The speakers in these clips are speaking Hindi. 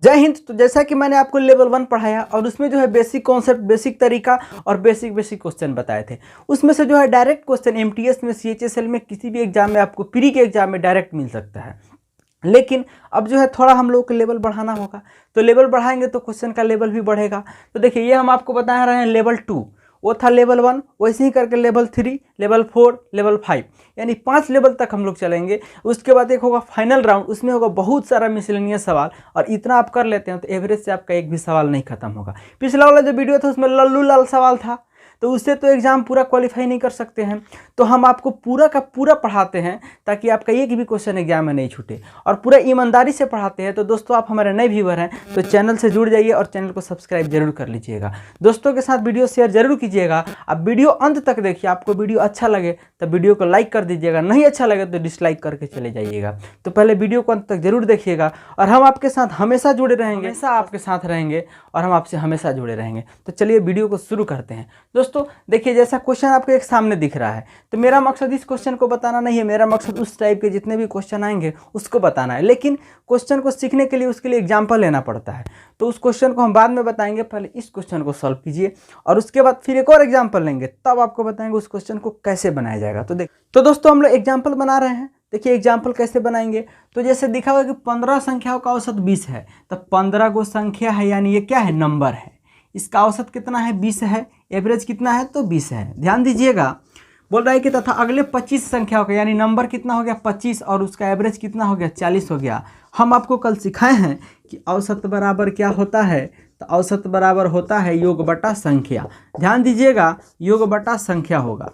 जय हिंद। तो जैसा कि मैंने आपको लेवल 1 पढ़ाया और उसमें जो है बेसिक कॉन्सेप्ट, बेसिक तरीका और बेसिक क्वेश्चन बताए थे। उसमें से जो है डायरेक्ट क्वेश्चन एमटीएस में, सीएचएसएल में, किसी भी एग्जाम में आपको प्री के एग्जाम में डायरेक्ट मिल सकता है। लेकिन अब जो है थोड़ा हम लोग को लेवल बढ़ाना होगा, तो लेवल बढ़ाएंगे तो क्वेश्चन का लेवल भी बढ़ेगा। तो देखिए ये हम आपको बता रहे हैं लेवल 2, वो था लेवल 1, वैसे ही करके लेवल 3, लेवल 4, लेवल 5, यानी 5 लेवल तक हम लोग चलेंगे। उसके बाद एक होगा फाइनल राउंड, उसमें होगा बहुत सारा मिसलेनियस सवाल, और इतना आप कर लेते हैं तो एवरेज से आपका एक भी सवाल नहीं खत्म होगा। पिछला वाला जो वीडियो था उसमें लल्लू लाल सवाल था, तो उससे तो एग्जाम पूरा क्वालिफाई नहीं कर सकते हैं। तो हम आपको पूरा का पूरा पढ़ाते हैं ताकि आपका एक भी क्वेश्चन एग्जाम में नहीं छूटे, और पूरा ईमानदारी से पढ़ाते हैं। तो दोस्तों आप हमारे नए व्यूअर हैं तो चैनल से जुड़ जाइए और चैनल को सब्सक्राइब जरूर कर लीजिएगा। दोस्तों के साथ वीडियो शेयर जरूर कीजिएगा। आप वीडियो अंत तक देखिए, आपको वीडियो अच्छा लगे तो वीडियो को लाइक कर दीजिएगा, नहीं अच्छा लगे तो डिसलाइक करके चले जाइएगा। तो पहले वीडियो को अंत तक जरूर देखिएगा, और हम आपके साथ हमेशा जुड़े रहेंगे, हमेशा आपके साथ रहेंगे, और हम आपसे हमेशा जुड़े रहेंगे। तो चलिए वीडियो को शुरू करते हैं। दोस्तों देखिए, जैसा क्वेश्चन आपके एक सामने दिख रहा है, तो मेरा मकसद इस क्वेश्चन को बताना नहीं है, मेरा मकसद उस टाइप के जितने भी क्वेश्चन आएंगे उसको बताना है। लेकिन क्वेश्चन को सीखने के लिए उसके लिए एग्जाम्पल लेना पड़ता है, तो उस क्वेश्चन को हम बाद में बताएंगे। पहले इस क्वेश्चन को सॉल्व कीजिए और उसके बाद फिर एक और एग्जाम्पल लेंगे, तब आपको बताएंगे उस क्वेश्चन को कैसे बनाया जाएगा। तो दोस्तों हम लोग एग्जाम्पल बना रहे हैं। देखिए एग्जाम्पल कैसे बनाएंगे, तो जैसे दिखा हुआ कि 15 संख्याओं का औसत 20 है, तो 15 को संख्या है, यानी ये क्या है, नंबर है। इसका औसत कितना है, 20 है। एवरेज कितना है, तो 20 है। ध्यान दीजिएगा, बोल रहा है कि तथा अगले 25 संख्याओं का, यानी नंबर कितना हो गया 25, और उसका एवरेज कितना हो गया 40 हो गया। हम आपको कल सिखाए हैं कि औसत बराबर क्या होता है, तो औसत बराबर होता है योग बटा संख्या। ध्यान दीजिएगा, योग बटा संख्या होगा।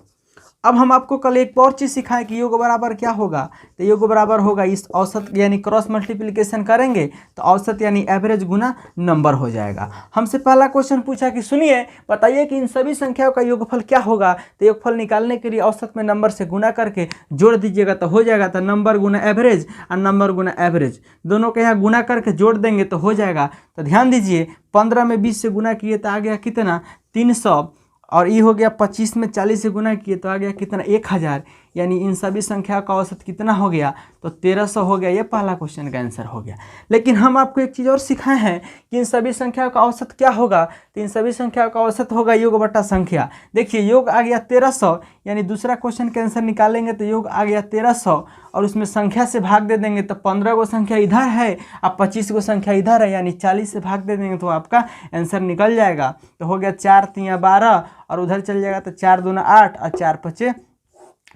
अब हम आपको कल एक और चीज़ सिखाएं कि योग बराबर क्या होगा, तो योग बराबर होगा इस औसत, यानी क्रॉस मल्टीप्लिकेशन करेंगे तो औसत यानी एवरेज गुना नंबर हो जाएगा। हमसे पहला क्वेश्चन पूछा कि सुनिए बताइए कि इन सभी संख्याओं का योगफल क्या होगा। तो योगफल निकालने के लिए औसत में नंबर से गुना करके जोड़ दीजिएगा तो हो जाएगा। तो नंबर गुना एवरेज और नंबर गुना एवरेज दोनों के यहाँ गुना करके जोड़ देंगे तो हो जाएगा। तो ध्यान दीजिए, 15 में 20 से गुना किए तो आ गया कितना, 300, और ये हो गया 25 में 40 से गुना किए तो आ गया कितना, 1000। यानी इन सभी संख्या का औसत कितना हो गया, तो 1300 हो गया। ये पहला क्वेश्चन का आंसर हो गया। लेकिन हम आपको एक चीज़ और सिखाए हैं कि इन सभी संख्याओं का औसत क्या होगा, तो इन सभी संख्याओं का औसत होगा योग बटा संख्या। देखिए योग आ गया 1300, यानी दूसरा क्वेश्चन का आंसर निकालेंगे तो योग आ गया 1300, और उसमें संख्या से भाग दे देंगे तो 15 को संख्या इधर है और 25 को संख्या इधर है, यानी 40 से भाग दे देंगे तो आपका आंसर निकल जाएगा। तो हो गया 4 3 12, और उधर चल जाएगा तो 4 दूना 8 और 4 5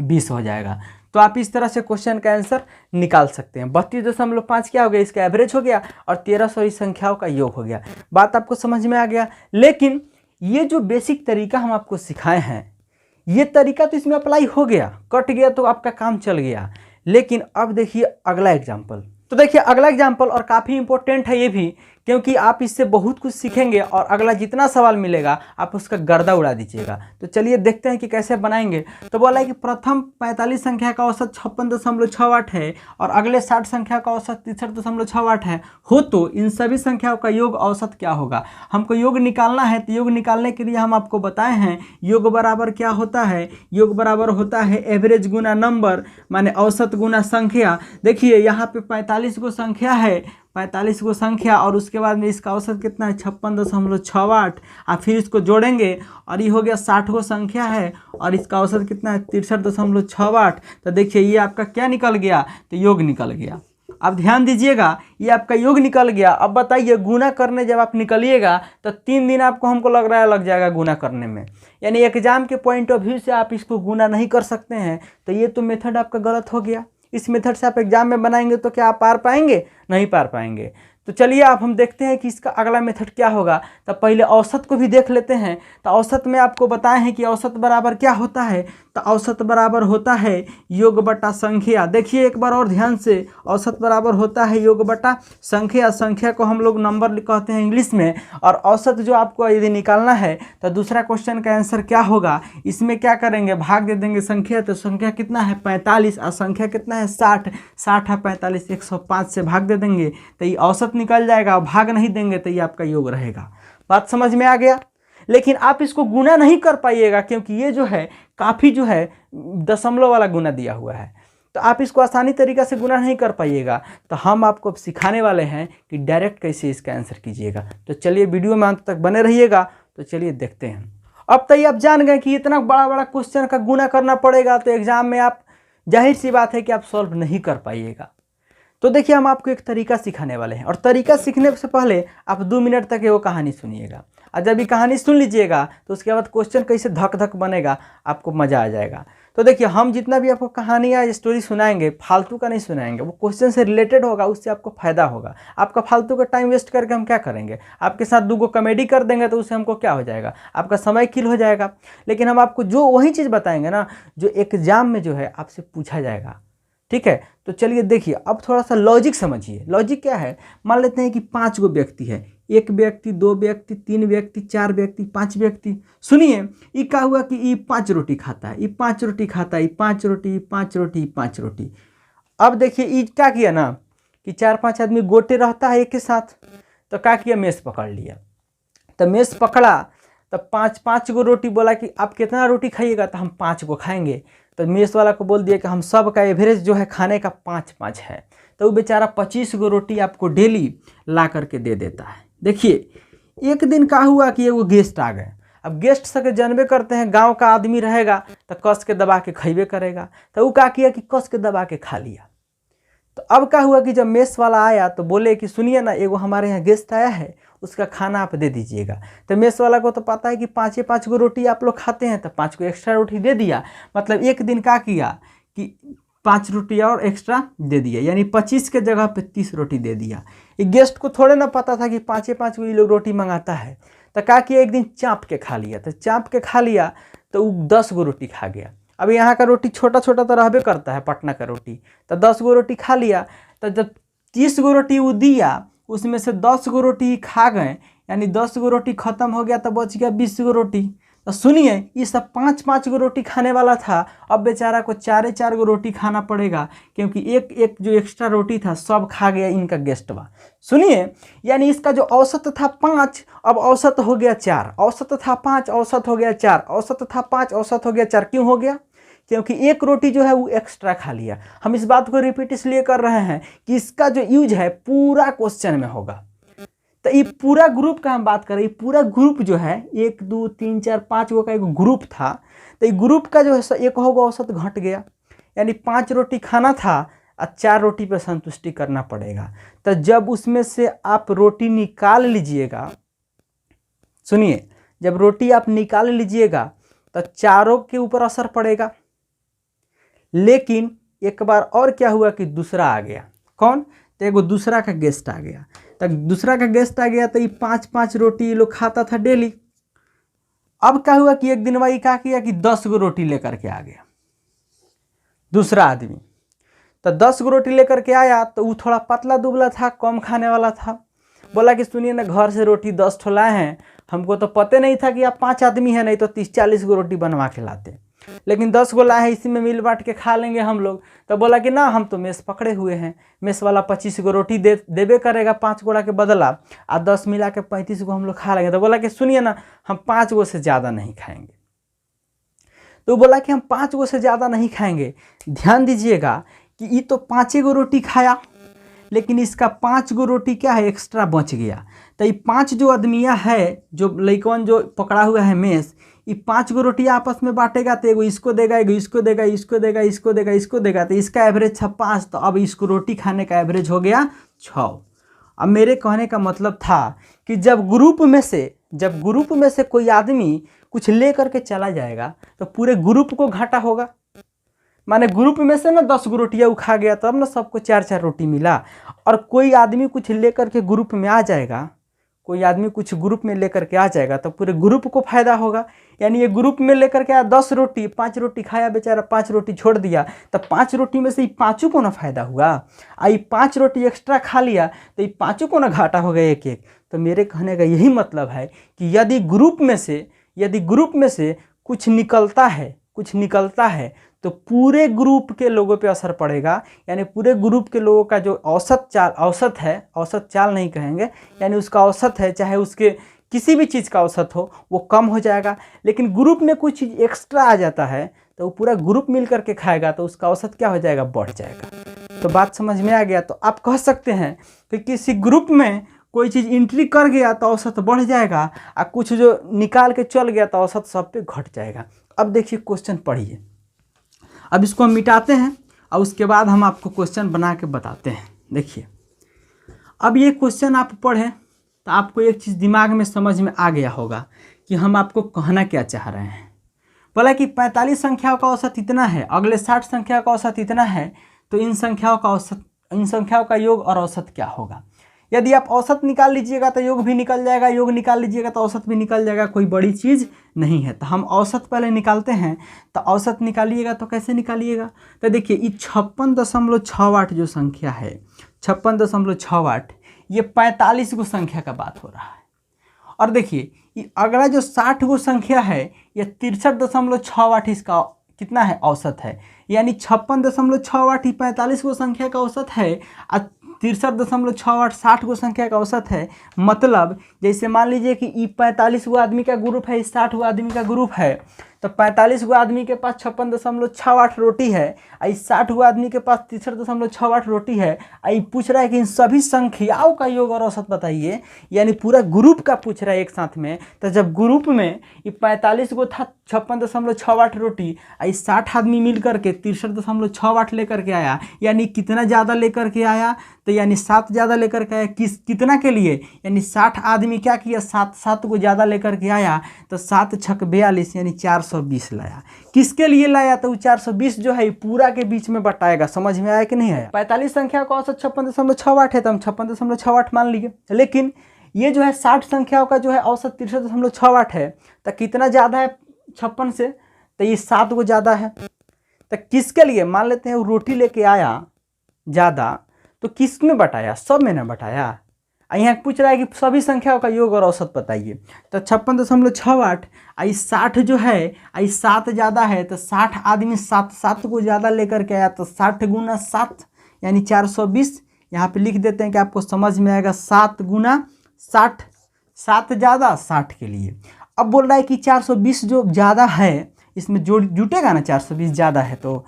20 हो जाएगा। तो आप इस तरह से क्वेश्चन का आंसर निकाल सकते हैं। 32.5 क्या हो गया, इसका एवरेज हो गया, और 1300 इस संख्याओं का योग हो गया। बात आपको समझ में आ गया। लेकिन ये जो बेसिक तरीका हम आपको सिखाए हैं, ये तरीका तो इसमें अप्लाई हो गया, कट गया तो आपका काम चल गया। लेकिन अब देखिए अगला एग्जाम्पल। तो देखिए अगला एग्जाम्पल, और काफ़ी इंपॉर्टेंट है ये भी, क्योंकि आप इससे बहुत कुछ सीखेंगे, और अगला जितना सवाल मिलेगा आप उसका गर्दा उड़ा दीजिएगा। तो चलिए देखते हैं कि कैसे बनाएंगे। तो बोला है कि प्रथम 45 संख्या का औसत 56.68 है, और अगले 60 संख्या का औसत 63.68 है। हो तो इन सभी संख्याओं का योग औसत क्या होगा। हमको योग निकालना है, तो योग निकालने के लिए हम आपको बताए हैं योग बराबर क्या होता है। योग बराबर होता है एवरेज गुना नंबर, माने औसत गुना संख्या। देखिए यहाँ पे 45 को संख्या है, 45 को संख्या, और उसके बाद में इसका औसत कितना है 56.68, और फिर इसको जोड़ेंगे और ये हो गया 60 को संख्या है, और इसका औसत कितना है 63.68। तो देखिए ये आपका क्या निकल गया, तो योग निकल गया। अब ध्यान दीजिएगा, ये आपका योग निकल गया। अब बताइए गुना करने जब आप निकलिएगा तो 3 दिन आपको, हमको लग रहा है, लग जाएगा गुना करने में। यानी एग्जाम के पॉइंट ऑफ व्यू से आप इसको गुना नहीं कर सकते हैं, तो ये तो मेथड आपका गलत हो गया। इस मेथड से आप एग्जाम में बनाएंगे तो क्या आप पार पाएंगे, नहीं पार पाएंगे। तो चलिए अब हम देखते हैं कि इसका अगला मेथड क्या होगा। तो पहले औसत को भी देख लेते हैं। तो औसत में आपको बताए हैं कि औसत बराबर क्या होता है, तो औसत बराबर होता है योग बटा संख्या। देखिए एक बार और ध्यान से, औसत बराबर होता है योग बटा संख्या। संख्या को हम लोग नंबर कहते हैं इंग्लिश में, और औसत जो आपको यदि निकालना है तो दूसरा क्वेश्चन का आंसर क्या होगा, इसमें क्या करेंगे, भाग दे देंगे संख्या। तो संख्या कितना है 45, और संख्या कितना है 60, 60 है 45, 105 से भाग दे देंगे तो ये औसत निकल जाएगा। भाग नहीं देंगे तो ये आपका योग रहेगा। बात समझ में आ गया। लेकिन आप इसको गुना नहीं कर पाइएगा, क्योंकि ये जो है काफ़ी जो है दशमलव वाला गुना दिया हुआ है। तो आप इसको आसानी तरीक़ा से गुना नहीं कर पाइएगा। तो हम आपको अब सिखाने वाले हैं कि डायरेक्ट कैसे इसका आंसर कीजिएगा। तो चलिए वीडियो में अंत तक बने रहिएगा। तो चलिए देखते हैं। अब तो ये आप जान गए कि इतना बड़ा बड़ा क्वेश्चन का गुना करना पड़ेगा, तो एग्जाम में आप जाहिर सी बात है कि आप सॉल्व नहीं कर पाइएगा। तो देखिए हम आपको एक तरीका सिखाने वाले हैं, और तरीका सीखने से पहले आप 2 मिनट तक ये वो कहानी सुनिएगा। और जब ये कहानी सुन लीजिएगा तो उसके बाद क्वेश्चन कैसे धक धक बनेगा आपको मज़ा आ जाएगा। तो देखिए हम जितना भी आपको कहानी या स्टोरी सुनाएंगे फालतू का नहीं सुनाएंगे, वो क्वेश्चन से रिलेटेड होगा, उससे आपको फ़ायदा होगा। आपका फालतू का टाइम वेस्ट करके हम क्या करेंगे? आपके साथ 2 कॉमेडी कर देंगे तो उससे हमको क्या हो जाएगा? आपका समय किल हो जाएगा। लेकिन हम आपको जो वही चीज़ बताएंगे ना जो एग्जाम में जो है आपसे पूछा जाएगा। ठीक है, तो चलिए देखिए अब थोड़ा सा लॉजिक समझिए। लॉजिक क्या है? मान लेते हैं कि 5 गो व्यक्ति है, 1 व्यक्ति, 2 व्यक्ति, 3 व्यक्ति, 4 व्यक्ति, 5 व्यक्ति। सुनिए, ये क्या हुआ कि ये 5 रोटी खाता है, ये 5 रोटी खाता है, ये 5 रोटी, 5 रोटी, 5 रोटी। अब देखिए ये क्या किया ना कि 4-5 आदमी गोटे रहता है एक के साथ, तो क्या किया, मेस पकड़ लिया। तो मेस पकड़ा तो 5-5 गो रोटी, बोला कि आप कितना रोटी खाइएगा? तो हम 5 गो खाएंगे। तो मेस वाला को बोल दिया कि हम सब का एवरेज जो है खाने का 5-5 है। तो वो बेचारा 25 गो रोटी आपको डेली ला करके दे देता है। देखिए एक दिन क्या हुआ कि एगो गेस्ट आ गए। अब गेस्ट सके जानबे करते हैं, गांव का आदमी रहेगा तो कस के दबा के खइबे करेगा। तो वो क्या किया कि कस के दबा के खा लिया। तो अब क्या हुआ कि जब मेस वाला आया तो बोले कि सुनिए ना, एगो हमारे यहाँ गेस्ट आया है, उसका खाना आप दे दीजिएगा। तो मेस वाला को तो पता है कि 5 गो रोटी आप लोग खाते हैं, तो 5 को एक्स्ट्रा रोटी दे दिया। मतलब एक दिन क्या किया कि 5 रोटी और एक्स्ट्रा दे दिया, यानी 25 के जगह पे 30 रोटी दे दिया। ये गेस्ट को थोड़े ना पता था कि 5 गो ये लोग रोटी मंगाता है। तो क्या किया, एक दिन चाँप के खा लिया। तो चाँप के खा लिया तो वो 10 गो रोटी खा गया। अब यहाँ का रोटी छोटा छोटा तो रहबे करता है, पटना का रोटी, तो 10 गो रोटी खा लिया। तो जब 30 गो रोटी वो दिया, उसमें से 10 गो रोटी खा गए, यानी 10 गो रोटी ख़त्म हो गया तो बच गया 20 गो रोटी। तो सुनिए, ये सब 5-5 गो रोटी खाने वाला था, अब बेचारा को 4 गो रोटी खाना पड़ेगा, क्योंकि एक जो एक्स्ट्रा रोटी था सब खा गया इनका गेस्ट बा। सुनिए, यानी इसका जो औसत था 5, अब औसत हो गया 4, औसत था 5, औसत हो गया 4, औसत था 5, औसत हो गया 4। क्यों हो गया? क्योंकि एक रोटी जो है वो एक्स्ट्रा खा लिया। हम इस बात को रिपीट इसलिए कर रहे हैं कि इसका जो यूज है पूरा क्वेश्चन में होगा। तो ये पूरा ग्रुप का हम बात करें, पूरा ग्रुप जो है 1 2 3 4 5 गो का एक ग्रुप था। तो ये ग्रुप का जो है एक होगा औसत घट गया, यानी 5 रोटी खाना था और 4 रोटी पर संतुष्टि करना पड़ेगा। तो जब उसमें से आप रोटी निकाल लीजिएगा, सुनिए, जब रोटी आप निकाल लीजिएगा तो चारों के ऊपर असर पड़ेगा। लेकिन एक बार और क्या हुआ कि दूसरा आ गया। कौन? तो एगो दूसरा का गेस्ट आ गया। तो दूसरा का गेस्ट आ गया तो ये 5-5 रोटी ये लोग खाता था डेली। अब क्या हुआ कि एक दिन वही क्या किया कि 10 गो रोटी लेकर के आ गया दूसरा आदमी। तो 10 गो रोटी लेकर के आया तो वो थोड़ा पतला दुबला था, कम खाने वाला था। बोला कि सुनिए ना, घर से रोटी 10 ठो लाए हैं, हमको तो पता नहीं था कि आप 5 आदमी हैं, नहीं तो 30-40 गो रोटी बनवा के लाते, लेकिन 10 गो लाए हैं, इसी में मिल बांट के खा लेंगे हम लोग। तो बोला कि ना, हम तो मेस पकड़े हुए हैं, मेस वाला 25 गो रोटी देबे करेगा 5 गोड़ा के बदला, और 10 मिला के 35 गो हम लोग खा लेंगे। तो बोला कि सुनिए ना, हम 5 गो से ज़्यादा नहीं खाएंगे। तो बोला कि हम 5 गो से ज़्यादा नहीं खाएंगे। ध्यान दीजिएगा कि ये तो 5 गो रोटी खाया, लेकिन इसका 5 गो रोटी क्या है, एक्स्ट्रा बच गया। तो ये 5 जो आदमिया है, जो लइकन जो पकड़ा हुआ है मेस, ये 5 गो रोटी आपस में बांटेगा तो एगो इसको देगा, एगो इसको देगा, इसको देगा, इसको देगा, इसको देगा। तो इसका एवरेज था 5, तो अब इसको रोटी खाने का एवरेज हो गया 6। अब मेरे कहने का मतलब था कि जब ग्रुप में से कोई आदमी कुछ ले करके चला जाएगा तो पूरे ग्रुप को घाटा होगा। माने ग्रुप में से ना 10 गो रोटियाँ वो खा गया, तब ना सबको 4-4 रोटी मिला। और कोई आदमी कुछ लेकर के ग्रुप में आ जाएगा, कोई आदमी कुछ ग्रुप में लेकर के आ जाएगा तो पूरे ग्रुप को फायदा होगा। यानी ये ग्रुप में लेकर के आया 10 रोटी, 5 रोटी खाया बेचारा, 5 रोटी छोड़ दिया, तो 5 रोटी में से ये 5 को ना फायदा हुआ। ये 5 रोटी एक्स्ट्रा खा लिया तो ये 5 को ना घाटा हो गया एक एक। तो मेरे कहने का यही मतलब है कि यदि ग्रुप में से कुछ निकलता है तो पूरे ग्रुप के लोगों पे असर पड़ेगा। यानी पूरे ग्रुप के लोगों का जो औसत चाल नहीं कहेंगे, यानी उसका औसत है, चाहे उसके किसी भी चीज़ का औसत हो, वो कम हो जाएगा। लेकिन ग्रुप में कुछ चीज़ एक्स्ट्रा आ जाता है तो वो पूरा ग्रुप मिल करके खाएगा तो उसका औसत क्या हो जाएगा, बढ़ जाएगा। तो बात समझ में आ गया। तो आप कह सकते हैं कि किसी ग्रुप में कोई चीज़ एंट्री कर गया तो औसत बढ़ जाएगा, और कुछ जो निकाल के चल गया तो औसत सब पे घट जाएगा। अब देखिए क्वेश्चन पढ़िए। अब इसको हम मिटाते हैं और उसके बाद हम आपको क्वेश्चन बना के बताते हैं। देखिए अब ये क्वेश्चन आप पढ़ें तो आपको एक चीज़ दिमाग में समझ में आ गया होगा कि हम आपको कहना क्या चाह रहे हैं। बोला कि 45 संख्याओं का औसत इतना है, अगले 60 संख्या का औसत इतना है, तो इन संख्याओं का योग और औसत क्या होगा। यदि आप औसत निकाल लीजिएगा तो योग भी निकल जाएगा, योग निकाल लीजिएगा तो औसत भी निकल जाएगा, कोई बड़ी चीज़ नहीं है। तो हम औसत पहले निकालते हैं। तो औसत निकालिएगा तो कैसे निकालिएगा, तो देखिए ये 56.68 जो संख्या है, 56.68, ये 45 गो संख्या का बात हो रहा है। और देखिए ये अगला जो 60 गो संख्या है, ये 63.68 इसका कितना है, औसत है। यानी 56.68 ही 45 गो संख्या का औसत है और 63.68 60 गो संख्या का औसत है। मतलब जैसे मान लीजिए कि ये 45 गो आदमी का ग्रुप है, 60 गो आदमी का ग्रुप है, तो 45 गो आदमी के पास 56.68 रोटी है, और 60 गो आदमी के पास 63.68 रोटी है। और पूछ रहा है कि इन सभी संख्याओं का योग और औसत बताइए, यानी पूरा ग्रुप का पूछ रहा है एक साथ में। तो जब ग्रुप में ये 45 गो था 56.68 रोटी, और 60 आदमी मिल करके 63.68 लेकर के आया, यानी कितना ज़्यादा लेकर के आया, तो यानी 7 ज़्यादा लेकर के आया। कितना के लिए, यानी 60 आदमी क्या किया, 7 को ज़्यादा लेकर के आया, तो 7 छक 42 यानी 420 लाया। किसके लिए लाया, तो 420 जो है पूरा के बीच में बटाएगा। समझ में आया कि नहीं आया। 45 संख्या का औसत 56.68 है, तो हम 56.68 मान लीजिए। लेकिन ये जो है 60 संख्याओं का जो है औसत 63.68 है, तो कितना ज़्यादा है 56 से, तो ये 7 को ज़्यादा है। तो किसके लिए, मान लेते हैं वो रोटी लेके आया ज़्यादा, तो किस में बटाया, सब में ना बटाया। यहाँ पूछ रहा है कि सभी संख्याओं का योग और औसत बताइए। तो 56.68 आई 60 जो है, आई 7 ज़्यादा है, तो 60 आदमी 7 को ज़्यादा लेकर के आया, तो 60 गुना 7 यानी 420। यहाँ पे लिख देते हैं कि आपको समझ में आएगा। 7 गुना 60, 7 ज़्यादा 60 के लिए। अब बोल रहा है कि 420 जो ज़्यादा है इसमें जोड़ जुटेगा ना, 420 ज़्यादा है तो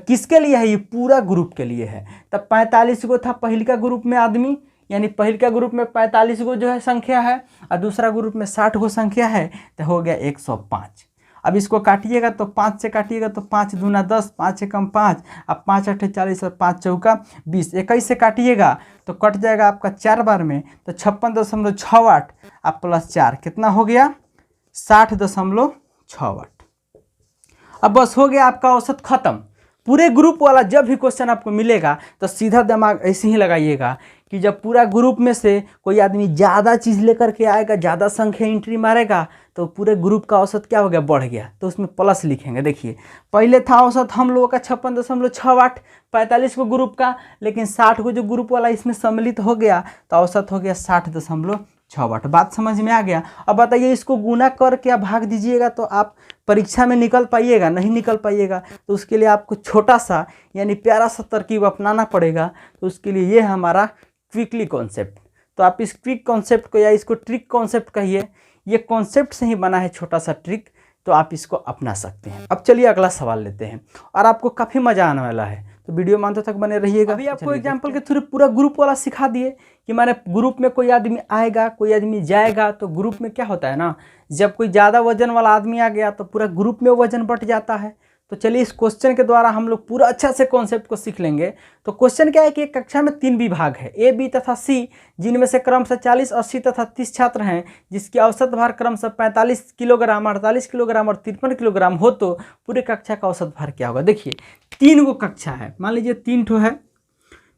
किसके लिए है, ये पूरा ग्रुप के लिए है। तब 45 गो था पहले का ग्रुप में आदमी, यानी पहले का ग्रुप में 45 गो जो है संख्या है, और दूसरा ग्रुप में 60 गो संख्या है, तो हो गया 105। अब इसको काटिएगा तो 5 से काटिएगा तो 5 दूना 10, 5 एकम 5, अब 5 8 40 और 5 चौका 20। 21 से काटिएगा तो कट जाएगा आपका 4 बार में, तो 56.68 अब प्लस 4 कितना हो गया, 60.68। अब बस हो गया आपका औसत खत्म। पूरे ग्रुप वाला जब भी क्वेश्चन आपको मिलेगा तो सीधा दिमाग ऐसे ही लगाइएगा कि जब पूरा ग्रुप में से कोई आदमी ज़्यादा चीज़ लेकर के आएगा, ज़्यादा संख्या एंट्री मारेगा, तो पूरे ग्रुप का औसत क्या हो गया, बढ़ गया। तो उसमें प्लस लिखेंगे। देखिए पहले था औसत हम लोगों का 56.68 45 को ग्रुप का, लेकिन 60 को जो ग्रुप वाला इसमें सम्मिलित हो गया तो औसत हो गया 60.68। बात समझ में आ गया। अब बताइए इसको गुना करके आप भाग दीजिएगा तो आप परीक्षा में निकल पाइएगा, नहीं निकल पाइएगा। तो उसके लिए आपको छोटा सा यानी प्यारा सा तरकीब अपनाना पड़ेगा। तो उसके लिए ये हमारा क्विकली कॉन्सेप्ट। तो आप इस क्विक कॉन्सेप्ट को या इसको ट्रिक कॉन्सेप्ट कहिए, ये कॉन्सेप्ट से ही बना है छोटा सा ट्रिक, तो आप इसको अपना सकते हैं। अब चलिए अगला सवाल लेते हैं और आपको काफ़ी मज़ा आने वाला है, तो वीडियो में अंत तक बने रहिएगा। अभी आपको एग्जांपल के थ्रू पूरा ग्रुप वाला सिखा दिए कि माने ग्रुप में कोई आदमी आएगा, कोई आदमी जाएगा। तो ग्रुप में क्या होता है ना, जब कोई ज़्यादा वजन वाला आदमी आ गया तो पूरा ग्रुप में वजन बढ़ जाता है। तो चलिए इस क्वेश्चन के द्वारा हम लोग पूरा अच्छा से कॉन्सेप्ट को सीख लेंगे। तो क्वेश्चन क्या है कि एक कक्षा में 3 विभाग है, ए, बी तथा सी, जिनमें से क्रमशः 40, 80 तथा 30 छात्र हैं, जिसकी औसत भार क्रमशः 45 किलोग्राम, 48 किलोग्राम और 53 किलोग्राम हो, तो पूरे कक्षा का औसत भार क्या होगा। देखिए 3 गो कक्षा है, मान लीजिए 3 ठो है,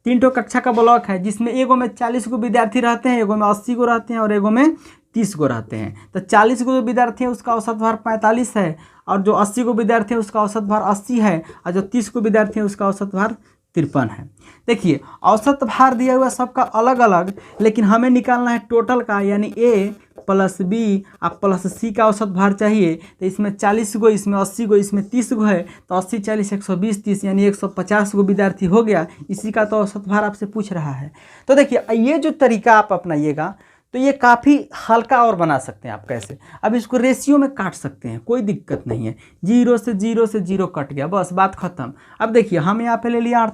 3 ठो कक्षा का ब्लॉक है, जिसमें एगो में 40 गो विद्यार्थी रहते हैं, एगो में 80 गो रहते हैं और एगो में 30 गो रहते हैं। तो 40 गो विद्यार्थी है उसका औसत भार 45 है, और जो 80 गो विद्यार्थी है उसका औसत भार 80 है, और जो 30 गो विद्यार्थी है उसका औसत भार 53 है। देखिए औसत भार दिया हुआ सबका अलग अलग, लेकिन हमें निकालना है टोटल का, यानी ए प्लस बी और प्लस सी का औसत भार चाहिए। तो इसमें 40 गो, इसमें 80 गो, इसमें 30 गो है, तो 80 40 120 30 यानी 150 गो विद्यार्थी हो गया। इसी का तो औसत भार आपसे पूछ रहा है। तो देखिए ये जो तरीका आप अपनाइएगा तो ये काफ़ी हल्का और बना सकते हैं आप कैसे। अब इसको रेशियो में काट सकते हैं, कोई दिक्कत नहीं है। 0 से 0 कट गया, बस बात खत्म। अब देखिए हम यहाँ पे ले लिया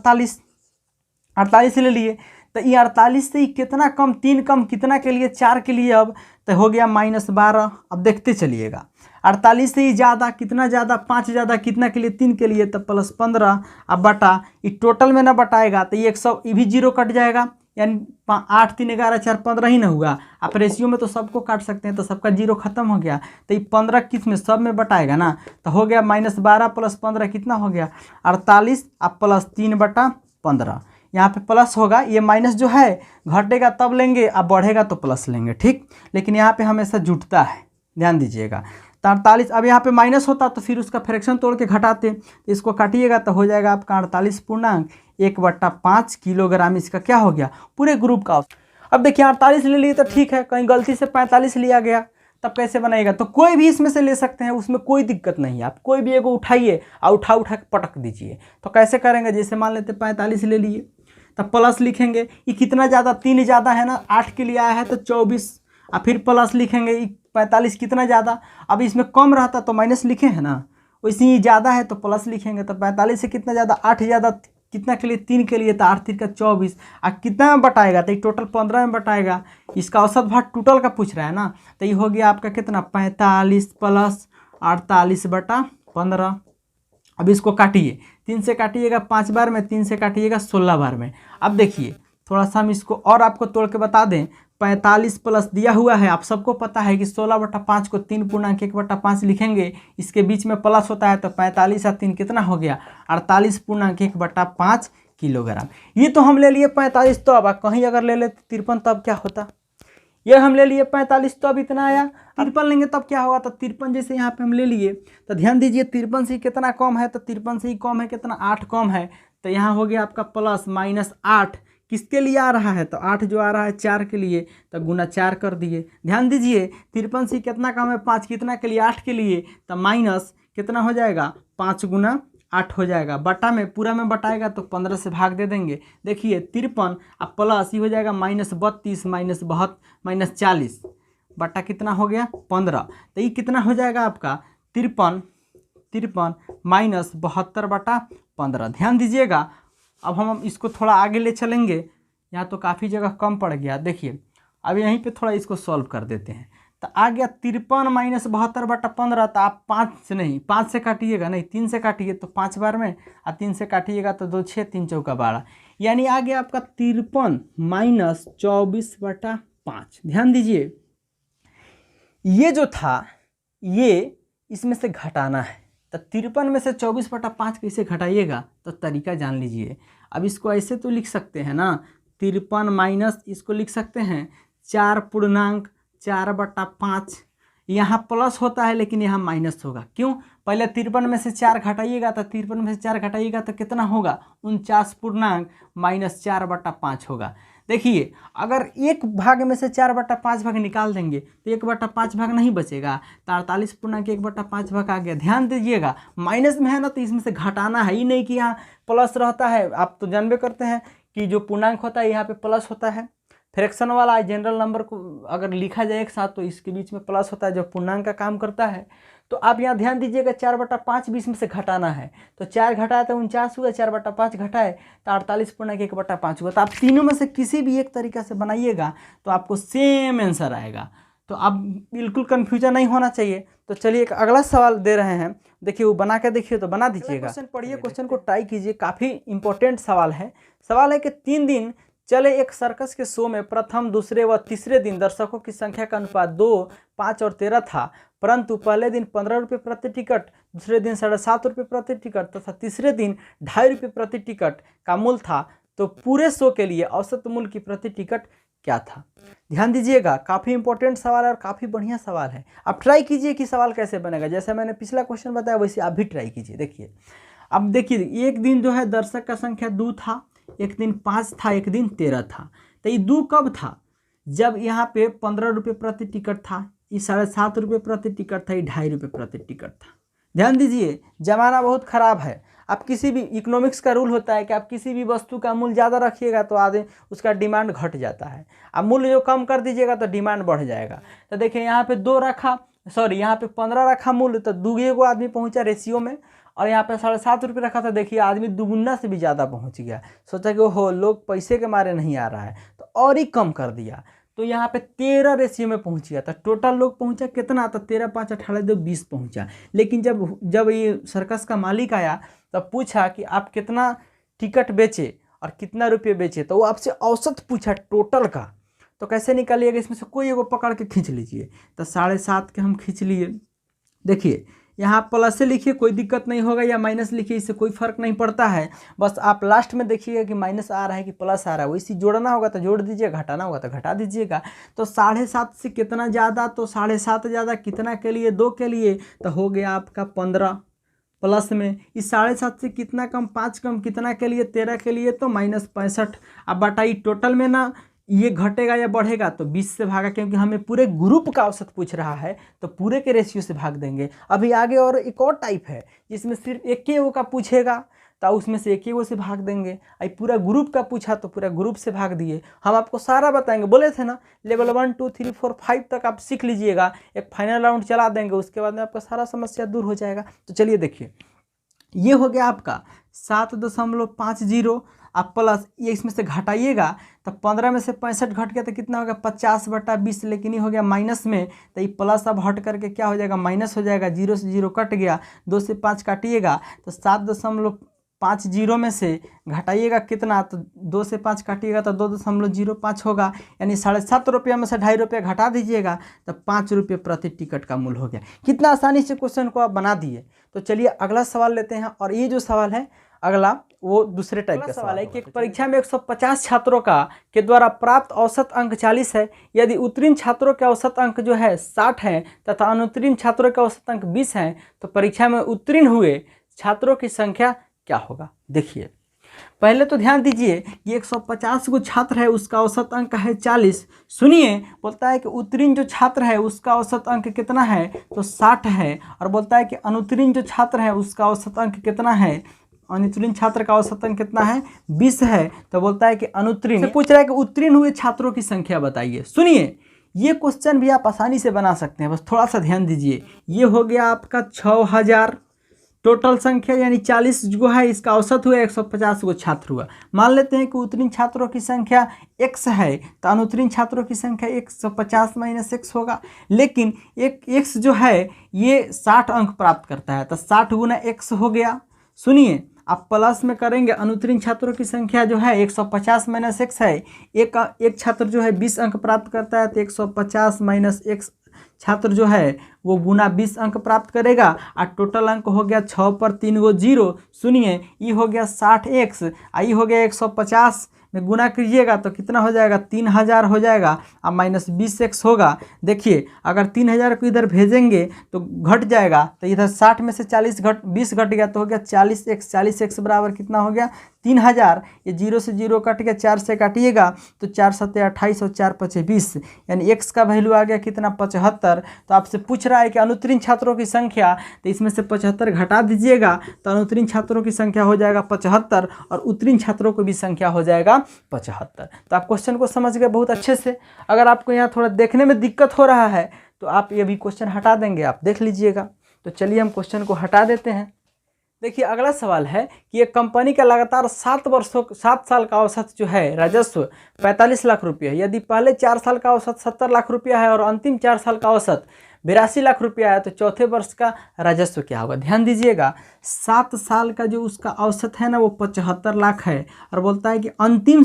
48 ले लिए, तो ये 48 से ही कितना कम, 3 कम कितना के लिए, 4 के लिए। अब तो हो गया -12। अब देखते चलिएगा 48 से ही ज़्यादा, कितना ज़्यादा, 5 ज़्यादा कितना के लिए, 3 के लिए, तो +15। अब बटा, ये टोटल में ना बटाएगा तो ये 100, ये भी 0 कट जाएगा, यानी 8 3 11 4 15 ही ना हुआ। आप रेशियो में तो सबको काट सकते हैं, तो सबका 0 खत्म हो गया। तो ये 15 किस में, सब में बटाएगा ना, तो हो गया -12 + 15 कितना हो गया 48, अब +3/15। यहाँ पे प्लस होगा, ये माइनस जो है घटेगा तब लेंगे, अब बढ़ेगा तो प्लस लेंगे, ठीक। लेकिन यहाँ पे हमेशा जुटता है, ध्यान दीजिएगा। तो 48, अब यहाँ पे माइनस होता तो फिर उसका फ्रैक्शन तोड़ के घटाते, तो इसको काटिएगा तो हो जाएगा आपका 48.1/5 किलोग्राम। इसका क्या हो गया, पूरे ग्रुप का। अब देखिए 48 ले लिए तो ठीक है, कहीं गलती से 45 लिया गया तब कैसे बनाएगा, तो कोई भी इसमें से ले सकते हैं, उसमें कोई दिक्कत नहीं है। आप कोई भी एगो उठाइए और उठा के पटक दीजिए। तो कैसे करेंगे, जैसे मान लेते 45 ले लिए, तब प्लस लिखेंगे, ये कितना ज़्यादा, 3 ज़्यादा है ना, 8 के लिए आया है तो 24, और फिर प्लस लिखेंगे, 45 कितना ज़्यादा, अब इसमें कम रहता तो माइनस लिखे हैं ना, वैसे ही ज़्यादा है तो प्लस लिखेंगे। तो 45 से कितना ज़्यादा, 8 ज़्यादा कितना के लिए, 3 के लिए, तो 8 3 का 24, और कितना में बटाएगा, तो ये टोटल 15 में बटाएगा। इसका औसत भाग टोटल का पूछ रहा है ना, तो ये हो गया आपका कितना, 45 + 48/15। अब इसको काटिए, 3 से काटिएगा 5 बार में, 3 से काटिएगा 16 बार में। अब देखिए थोड़ा सा हम इसको और आपको तोड़ के बता दें, 45 प्लस दिया हुआ है, आप सबको पता है कि 16/5 को 3.1/5 लिखेंगे, इसके बीच में प्लस होता है, तो 45 और 3 कितना हो गया 48.1/5 किलोग्राम। ये तो हम ले लिए 45, तो अब कहीं अगर ले लेते 53 तब क्या होता। ये हम ले लिए 45, तो अब इतना आया। 53 लेंगे तब क्या होगा, तो 53 जैसे यहाँ पे हम ले लिए, तो ध्यान दीजिए 53 से कितना कम है, तो 53 से ही कम है कितना, 8 कम है, तो यहाँ हो गया आपका +-8। किसके लिए आ रहा है, तो 8 जो आ रहा है 4 के लिए, तो गुना 4 कर दिए। ध्यान दीजिए 53 से कितना कम है, 5 कितना के लिए, 8 के लिए, तो माइनस कितना हो जाएगा, 5 × 8 हो जाएगा। बटा में पूरा में बटाएगा तो 15 से भाग दे देंगे। देखिए 53 अब प्लस ही हो जाएगा -32 -40 बटा कितना हो गया 15, तो ये कितना हो जाएगा आपका 53 -72/15। ध्यान दीजिएगा। अब हम इसको थोड़ा आगे ले चलेंगे, यहाँ तो काफ़ी जगह कम पड़ गया। देखिए अब यहीं पे थोड़ा इसको सॉल्व कर देते हैं, तो आ गया 53 -72/15। तो आप 5 से नहीं, 5 से काटिएगा नहीं, 3 से काटिए तो 5 बार में, और 3 से काटिएगा तो 2 6 3 चौका 12, यानी आ गया आपका 53 -24/5। ध्यान दीजिए ये जो था ये इसमें से घटाना है, तो 53 में से 24/5 कैसे घटाइएगा, तो तरीका जान लीजिए। अब इसको ऐसे तो लिख सकते हैं ना, 53 माइनस इसको लिख सकते हैं 4.4/5। यहाँ प्लस होता है लेकिन यहाँ माइनस होगा, क्यों, पहले 53 में से 4 घटाइएगा, तो 53 में से 4 घटाइएगा तो कितना होगा 49.-4/5 होगा। देखिए अगर एक भाग में से 4/5 भाग निकाल देंगे तो 1/5 भाग नहीं बचेगा, तो 48.1/5 भाग आ गया। ध्यान दीजिएगा माइनस में है ना, तो इसमें से घटाना है ही नहीं कि यहाँ प्लस रहता है। आप तो जानबे करते हैं कि जो पूर्णांक होता है यहाँ पे प्लस होता है। फ्रैक्शन वाला जनरल नंबर को अगर लिखा जाए एक साथ तो इसके बीच में प्लस होता है जो पूर्णांक का काम करता है। तो आप यहाँ ध्यान दीजिएगा 4/5 भी इसमें से घटाना है, तो 4 घटाए तो 49 हुआ, 4/5 घटाए तो 48.1/5 हुआ। तो आप तीनों में से किसी भी एक तरीका से बनाइएगा तो आपको सेम आंसर आएगा। तो आप बिल्कुल कन्फ्यूजन नहीं होना चाहिए। तो चलिए एक अगला सवाल दे रहे हैं, देखिए वो बना के देखिए तो बना दीजिएगा। क्वेश्चन पढ़िए, क्वेश्चन को ट्राई कीजिए, काफ़ी इंपॉर्टेंट सवाल है। सवाल है कि 3 दिन चले एक सर्कस के शो में प्रथम, दूसरे व तीसरे दिन दर्शकों की संख्या का अनुपात 2, 5 और 13 था, परंतु पहले दिन 15 रुपये प्रति टिकट, दूसरे दिन 7.5 रुपये प्रति टिकट तथा तीसरे दिन 2.5 रुपये प्रति टिकट का मूल्य था, तो पूरे शो के लिए औसत मूल्य की प्रति टिकट क्या था। ध्यान दीजिएगा, काफ़ी इंपॉर्टेंट सवाल है और काफ़ी बढ़िया सवाल है। आप ट्राई कीजिए कि सवाल कैसे बनेगा, जैसे मैंने पिछला क्वेश्चन बताया वैसे आप भी ट्राई कीजिए। देखिए अब देखिए एक दिन जो है दर्शक का संख्या 2 था, एक दिन 5 था, एक दिन 13 था। तो ये 2 कब था, जब यहाँ पे 15 रुपये प्रति टिकट था, ये 7.5 रुपये प्रति टिकट था, ये 2.5 रुपये प्रति टिकट था। ध्यान दीजिए जमाना बहुत ख़राब है, आप किसी भी इकोनॉमिक्स का रूल होता है कि आप किसी भी वस्तु का मूल्य ज़्यादा रखिएगा तो आदमी उसका डिमांड घट जाता है, आप मूल्य जो कम कर दीजिएगा तो डिमांड बढ़ जाएगा। तो देखिए यहाँ पे 2 रखा, सॉरी यहाँ पे 15 रखा मूल्य, तो 2 को आदमी पहुँचा रेशियो में, और यहाँ पे 7.5 रुपये रखा था, देखिए आदमी दुगुना से भी ज़्यादा पहुँच गया। सोचा कि ओहो लोग पैसे के मारे नहीं आ रहा है, तो और ही कम कर दिया, तो यहाँ पे 13 रेशियो में पहुँच गया। तो टोटल लोग पहुँचा कितना, तो 13 5 18 2 20 पहुँचा। लेकिन जब ये सर्कस का मालिक आया तब पूछा कि आप कितना टिकट बेचे और कितना रुपये बेचे, तो वो आपसे औसत पूछा टोटल का। तो कैसे निकालिएगा, इसमें से कोई एगो पकड़ के खींच लीजिए। तो 7.5 के हम खींच लिए। देखिए यहाँ प्लस से लिखिए, कोई दिक्कत नहीं होगा, या माइनस लिखिए, इससे कोई फर्क नहीं पड़ता है। बस आप लास्ट में देखिएगा कि माइनस आ रहा है कि प्लस आ रहा है, वैसे जोड़ना होगा तो जोड़ दीजिए, घटाना होगा तो घटा दीजिएगा। तो 7.5 से कितना ज़्यादा, तो 7.5 ज़्यादा कितना के लिए, 2 के लिए, तो हो गया आपका 15। प्लस में इस 7.5 से कितना कम, 5 कम, कितना के लिए, 13 के लिए, तो -65। अब बताइए टोटल में ना ये घटेगा या बढ़ेगा, तो 20 से भागा, क्योंकि हमें पूरे ग्रुप का औसत पूछ रहा है तो पूरे के रेशियो से भाग देंगे। अभी आगे और एक और टाइप है जिसमें सिर्फ एक ही का पूछेगा, तो उसमें से एक ही से भाग देंगे। अब पूरा ग्रुप का पूछा तो पूरा ग्रुप से भाग दिए। हम आपको सारा बताएंगे, बोले थे ना लेवल 1 2 3 4 5 तक आप सीख लीजिएगा, एक फाइनल राउंड चला देंगे, उसके बाद में आपका सारा समस्या दूर हो जाएगा। तो चलिए देखिए, ये हो गया आपका 7.50। आप प्लस ये इसमें से घटाइएगा तो 15 में से 65 घट गया तो कितना होगा, 50/20। लेकिन ये हो गया माइनस में, तो ये प्लस अब हट करके क्या हो जाएगा, माइनस हो जाएगा। 0 से 0 कट गया, 2 से 5 काटिएगा तो 7.50 में से घटाइएगा कितना, तो 2 से 5 काटिएगा तो 2.05 होगा, यानी 7.5 रुपया में से 2.5 रुपया घटा दीजिएगा तो 5 रुपये प्रति टिकट का मूल्य हो गया। कितना आसानी से क्वेश्चन को आप बना दिए। तो चलिए अगला सवाल लेते हैं, और ये जो सवाल है अगला वो दूसरे टाइप का सवाल है कि एक परीक्षा में 150 छात्रों का के द्वारा प्राप्त औसत अंक 40 है। यदि उत्तीर्ण छात्रों के औसत अंक जो है 60 है तथा अनुत्तीर्ण छात्रों के औसत अंक 20 हैं, तो परीक्षा में उत्तीर्ण हुए छात्रों की संख्या क्या होगा। देखिए पहले तो ध्यान दीजिए कि 150 को छात्र है, उसका औसत अंक है 40। सुनिए, बोलता है कि उत्तीर्ण जो छात्र है उसका औसत अंक कितना है, तो 60 है। और बोलता है कि अनुत्तीर्ण जो छात्र है उसका औसत अंक कितना है, अनुत्तीर्ण छात्र का औसत अंक कितना है, 20 है। तो बोलता है कि अनुत्तीर्ण से पूछ रहा है कि उत्तीर्ण हुए छात्रों की संख्या बताइए। सुनिए, ये क्वेश्चन भी आप आसानी से बना सकते हैं, बस थोड़ा सा ध्यान दीजिए। ये हो गया आपका 6000 टोटल संख्या, यानी 40 जो है इसका औसत हुआ, 150 को छात्र हुआ। मान लेते हैं कि उत्तीर्ण छात्रों की संख्या x है, तो अनुत्तीर्ण छात्रों की संख्या 150 - x होगा। लेकिन एक x जो है ये 60 अंक प्राप्त करता है, तो 60 गुना x हो गया। सुनिए, आप प्लस में करेंगे, अनुत्तीर्ण छात्रों की संख्या जो है 150 - x है, एक छात्र जो है 20 अंक प्राप्त करता है, तो 150 - x छात्र जो है वो गुना 20 अंक प्राप्त करेगा। और टोटल अंक हो गया 6 पर 3 गो 0। सुनिए, ये हो गया 60x, ये हो गया 150 में गुना कीजिएगा तो कितना हो जाएगा, 3000 हो जाएगा, और -20x होगा। देखिए अगर 3000 को इधर भेजेंगे तो घट जाएगा, तो इधर 60 में से 20 घट गया तो हो गया 40x। 40x बराबर कितना हो गया, 3000। ये 0 से 0 कट गया, 4 से काटिएगा तो 4 × 7 = 28 और 4 × 5 = 20, यानी x का वैल्यू आ गया कितना, 75। तो आपसे पूछ रहा है कि अनुत्तीर्ण छात्रों की संख्या, तो इसमें से 75 घटा दीजिएगा तो अनुत्तीर्ण छात्रों की संख्या हो जाएगा 75, और उत्तीर्ण छात्रों की भी संख्या हो जाएगा 75। तो आप क्वेश्चन को समझ गए बहुत अच्छे से। अगर आपको यहाँ थोड़ा देखने में दिक्कत हो रहा है तो आप ये भी क्वेश्चन हटा देंगे, आप देख लीजिएगा। तो चलिए हम क्वेश्चन को हटा देते हैं। देखिए अगला सवाल है कि एक कंपनी का लगातार 7 साल का औसत जो है राजस्व 45 लाख रुपये है। यदि पहले 4 साल का औसत 70 लाख रुपया है और अंतिम 4 साल का औसत 82 लाख रुपया है, तो चौथे वर्ष का राजस्व क्या होगा। ध्यान दीजिएगा, 7 साल का जो उसका औसत है ना वो 75 लाख है, और बोलता है कि अंतिम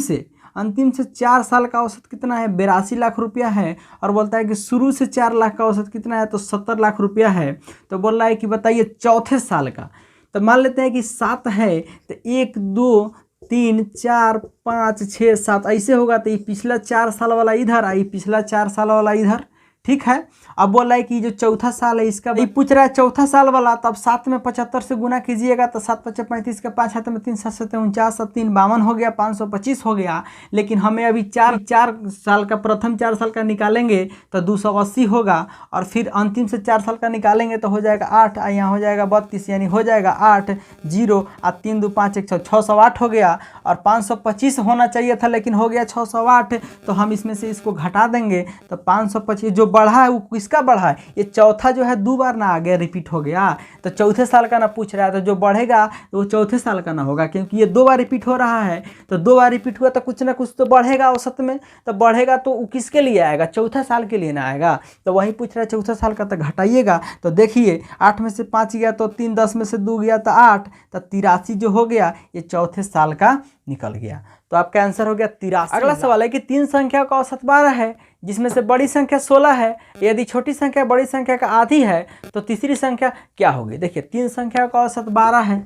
से 4 साल का औसत कितना है, 82 लाख रुपया है। और बोलता है कि शुरू से 4 लाख का औसत कितना है, तो 70 लाख रुपया है। तो बोल रहा है कि बताइए चौथे साल का। तो मान लेते हैं कि 7 है, तो 1 2 3 4 5 6 7 ऐसे होगा। तो ये पिछला 4 साल वाला इधर, आई पिछला 4 साल वाला इधर, ठीक है। अब बोल रहा है कि जो चौथा साल है इसका ये पूछ रहा है चौथा साल वाला, तो अब 7 में 75 से गुना कीजिएगा तो 7 × 5 = 35 का 5 हाथ में 3 7 7 49 और 3 52 हो गया, 525 हो गया। लेकिन हमें अभी चार साल का प्रथम 4 साल का निकालेंगे तो 280 होगा, और फिर अंतिम से 4 साल का निकालेंगे तो हो जाएगा 8, यहाँ हो जाएगा 32, यानी हो जाएगा 8 0 और 3 2 5 1 608 हो गया। और 525 होना चाहिए था लेकिन हो गया 608, तो हम इसमें से इसको घटा देंगे तो 525 जो बढ़ा है वो किसका बढ़ा है, ये चौथा जो है 2 बार ना आ गया, रिपीट हो गया। तो चौथे साल का ना पूछ रहा है, तो जो बढ़ेगा वो चौथे साल का ना होगा, क्योंकि ये 2 बार रिपीट हो रहा है। तो 2 बार रिपीट हुआ तो कुछ ना कुछ तो बढ़ेगा औसत में, तो बढ़ेगा तो वो किसके लिए आएगा, चौथा साल के लिए ना आएगा। तो वही पूछ रहा है चौथा साल का, तो घटाइएगा तो देखिए 8 में से 5 गया तो 3, 10 में से 2 गया तो 8, तो 83 जो हो गया ये चौथे साल का निकल गया। तो आपका आंसर हो गया 83। अगला सवाल है कि 3 संख्या का औसत 12 है, जिसमें से बड़ी संख्या 16 है। यदि छोटी संख्या बड़ी संख्या का आधी है तो तीसरी संख्या क्या होगी। देखिए 3 संख्या का औसत 12 है,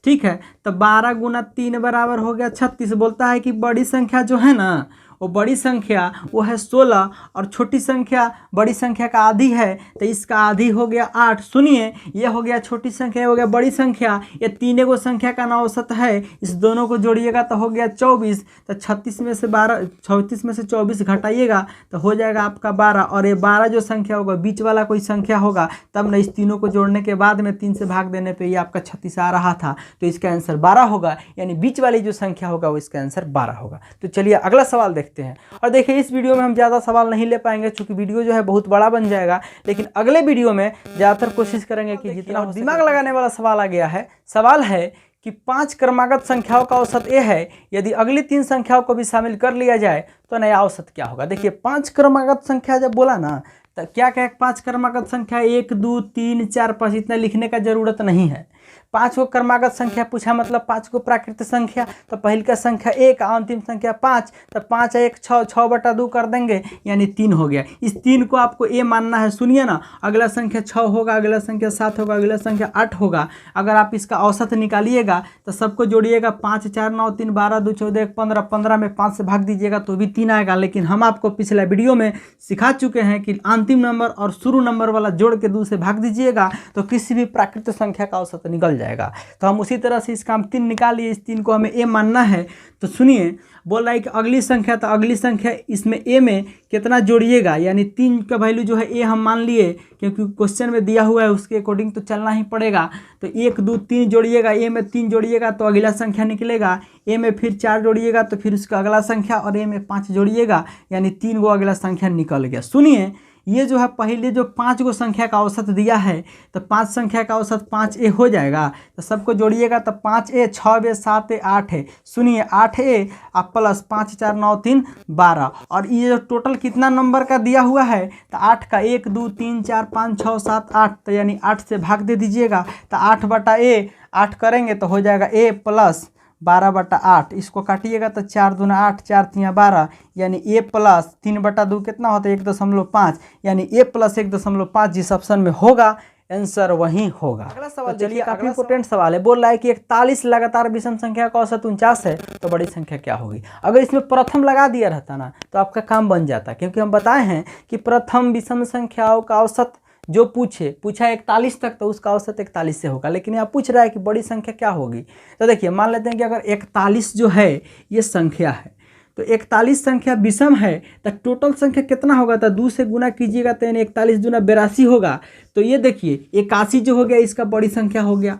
ठीक है, तो 12 × 3 बराबर हो गया 36। बोलता है कि बड़ी संख्या जो है ना वो बड़ी संख्या वो है 16, और छोटी संख्या बड़ी संख्या का आधी है, तो इसका आधी हो गया 8। सुनिए ये हो गया छोटी संख्या, हो गया बड़ी संख्या, ये तीनों को संख्या का ना औसत है, इस दोनों को जोड़िएगा तो हो गया 24। तो 36 में से 24 घटाइएगा तो हो जाएगा आपका 12, और ये 12 जो संख्या होगा बीच वाला कोई संख्या होगा तब ना, इस तीनों को जोड़ने के बाद में 3 से भाग देने पर ये आपका 36 आ रहा था, तो इसका आंसर 12 होगा, यानी बीच वाली जो संख्या होगा वो इसका आंसर 12 होगा। तो चलिए अगला सवाल देखते हैं। और देखिए इस वीडियो में हम ज़्यादा सवाल नहीं ले पाएंगे क्योंकि वीडियो जो है बहुत बड़ा बन जाएगा, लेकिन अगले वीडियो में ज़्यादातर कोशिश करेंगे कि जितना दिमाग लगाने वाला सवाल आ गया है। सवाल है कि 5 क्रमागत संख्याओं का औसत ए है, यदि अगली 3 संख्याओं को भी शामिल कर लिया जाए तो नया औसत क्या होगा। देखिए 5 क्रमागत संख्या जब बोला ना तो क्या क्या 5 क्रमागत संख्या 1 2 3 4 5 इतना लिखने का जरूरत नहीं है। 5 को क्रमागत संख्या पूछा मतलब 5 को प्राकृतिक संख्या, तो पहले का संख्या 1 अंतिम संख्या 5, तो 5 1 6 6/2 कर देंगे यानी 3 हो गया। इस 3 को आपको ए मानना है। सुनिए ना, अगला संख्या 6 होगा, अगला संख्या 7 होगा, अगला संख्या 8 होगा। अगर आप इसका औसत निकालिएगा तो सबको जोड़िएगा, 5 4 9 3 12 2 14 1 15, 15 में 5 से भाग दीजिएगा तो भी 3 आएगा। लेकिन हम आपको पिछला वीडियो में सिखा चुके हैं कि अंतिम नंबर और शुरू नंबर वाला जोड़ के 2 से भाग दीजिएगा तो किसी भी प्राकृतिक संख्या का औसत निकल जाएगा। तो हम उसी तरह से इसका हम 3 निकालिए, इस 3 को हमें ए मानना है। तो सुनिए बोल रहा है कि अगली संख्या, तो अगली संख्या इसमें ए में कितना जोड़िएगा, यानी 3 का वैल्यू जो है ए हम मान लिए क्योंकि क्वेश्चन में दिया हुआ है उसके अकॉर्डिंग तो चलना ही पड़ेगा। तो 1 2 3 जोड़िएगा, ए में 3 जोड़िएगा तो अगला संख्या निकलेगा, ए में फिर 4 जोड़िएगा तो फिर उसका अगला संख्या, और ए में 5 जोड़िएगा यानी 3 गो अगला संख्या निकल गया। सुनिए ये जो है पहले जो 5 गो संख्या का औसत दिया है तो 5 संख्या का औसत 5a हो जाएगा, तो सबको जोड़िएगा तो 5a 6a 7a 8 है। सुनिए 8a आप प्लस 5 4 9 3 12, और ये जो टोटल कितना नंबर का दिया हुआ है तो 8 का 1 2 3 4 5 6 7 8, तो यानी 8 से भाग दे दीजिएगा तो 8/a 8 करेंगे तो हो जाएगा a प्लस 12/8। इसको काटिएगा तो 4 दूना 8 4 3 12, यानी a प्लस 3/2 कितना होता है 1.5, यानी a प्लस 1.5 जिस ऑप्शन में होगा आंसर वही होगा। अगला सवाल चलिए काफी इंपोर्टेंट सवाल है। बोल रहा है कि 41 लगातार विषम संख्या का औसत 49 है तो बड़ी संख्या क्या होगी। अगर इसमें प्रथम लगा दिया रहता ना तो आपका काम बन जाता, क्योंकि हम बताए हैं कि प्रथम विषम संख्याओं का औसत जो पूछा 41 तक तो उसका औसत 41 से होगा, लेकिन यहाँ पूछ रहा है कि बड़ी संख्या क्या होगी। तो देखिए मान लेते हैं कि अगर 41 जो है ये संख्या है तो 41 संख्या विषम है तो टोटल संख्या कितना होगा, तो 2 से गुना कीजिएगा तो यानी 41 दूना 82 होगा। तो ये देखिए 81 जो हो गया इसका बड़ी संख्या हो गया,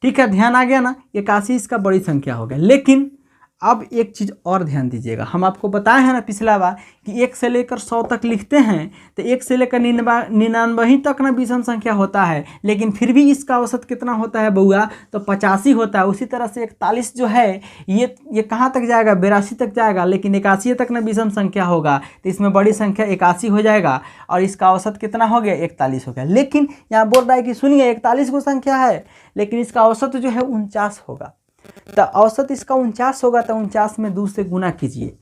ठीक है, ध्यान आ गया ना, 81 इसका बड़ी संख्या हो गया। लेकिन अब एक चीज़ और ध्यान दीजिएगा, हम आपको बताए हैं ना पिछला बार कि 1 से लेकर 100 तक लिखते हैं तो 1 से लेकर 99 तक ना विषम संख्या होता है, लेकिन फिर भी इसका औसत कितना होता है बउआ, तो 85 होता है। उसी तरह से 41 जो है ये कहाँ तक जाएगा, 82 तक जाएगा, लेकिन 81 तक ना विषम संख्या होगा तो इसमें बड़ी संख्या 81 हो जाएगा और इसका औसत कितना हो गया 41 हो गया। लेकिन यहाँ बोल रहा है कि सुनिए 41 को संख्या है लेकिन इसका औसत जो है 49 होगा, तो औसत इसका 49 होगा तो 49 में 2 से गुना कीजिए।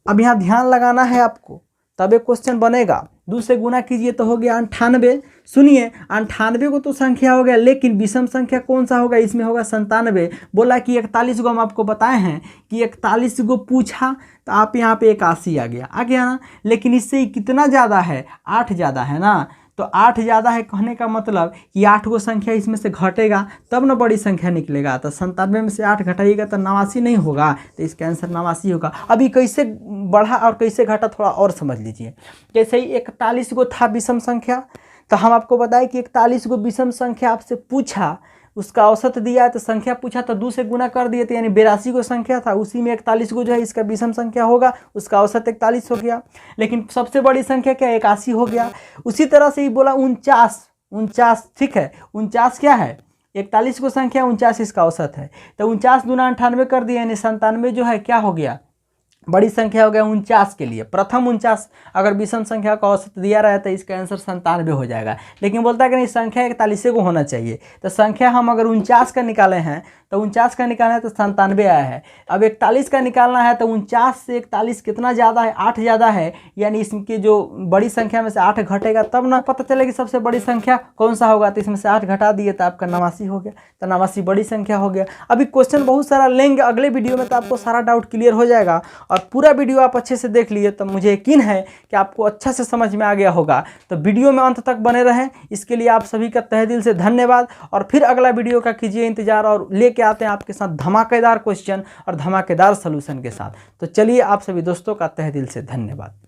अब यहाँ ध्यान लगाना है आपको, तब एक क्वेश्चन बनेगा। 2 से गुना कीजिए तो हो गया 98। सुनिए 98 को तो संख्या हो गया, लेकिन विषम संख्या कौन सा होगा, इसमें होगा 97। बोला कि 41 को हम आपको बताए हैं कि 41 को पूछा तो आप यहाँ पे 81 आ गया ना। लेकिन इससे ही कितना ज़्यादा है, 8 ज़्यादा है ना। तो 8 ज़्यादा है कहने का मतलब कि 8 को संख्या इसमें से घटेगा तब ना बड़ी संख्या निकलेगा। तो 97 में से 8 घटाइएगा तो 89 नहीं होगा, तो इसका आंसर 89 होगा। अभी कैसे बढ़ा और कैसे घटा थोड़ा और समझ लीजिए। जैसे ही 41 को था विषम संख्या, तो हम आपको बताएं कि 41 को विषम संख्या आपसे पूछा, उसका औसत दिया तो संख्या पूछा तो 2 से गुना कर दिए थे, यानी 82 को संख्या था, उसी में 41 को जो है इसका विषम संख्या होगा, उसका औसत 41 हो गया। लेकिन सबसे बड़ी संख्या क्या, 81 हो गया। उसी तरह से ही बोला 49, ठीक है, 49 क्या है, 41 को संख्या, 49 इसका औसत है। तो 49 दूना 98 कर दिया, यानी 97 जो है क्या हो गया, बड़ी संख्या हो गया 49 के लिए। प्रथम 49 अगर विषम संख्या का औसत दिया रहा है तो इसका आंसर 97 हो जाएगा। लेकिन बोलता है कि नहीं संख्या 41 को होना चाहिए, तो संख्या हम अगर 49 का निकाले हैं तो 49 का निकालना है तो 97 आया है। अब 41 का निकालना है तो 49 से 41 कितना ज़्यादा है, 8 ज़्यादा है, यानी इसकी जो बड़ी संख्या में से 8 घटेगा तब ना पता चलेगी सबसे बड़ी संख्या कौन सा होगा। तो इसमें से 8 घटा दिए तो आपका 89 हो गया, तो 89 बड़ी संख्या हो गया। अभी क्वेश्चन बहुत सारा लेंगे अगले वीडियो में, तो आपको सारा डाउट क्लियर हो जाएगा। और पूरा वीडियो आप अच्छे से देख लिए तो मुझे यकीन है कि आपको अच्छा से समझ में आ गया होगा। तो वीडियो में अंत तक बने रहें, इसके लिए आप सभी का तहे दिल से धन्यवाद। और फिर अगला वीडियो का कीजिए इंतजार, और लेके आते हैं आपके साथ धमाकेदार क्वेश्चन और धमाकेदार सलूशन के साथ। तो चलिए आप सभी दोस्तों का तहे दिल से धन्यवाद।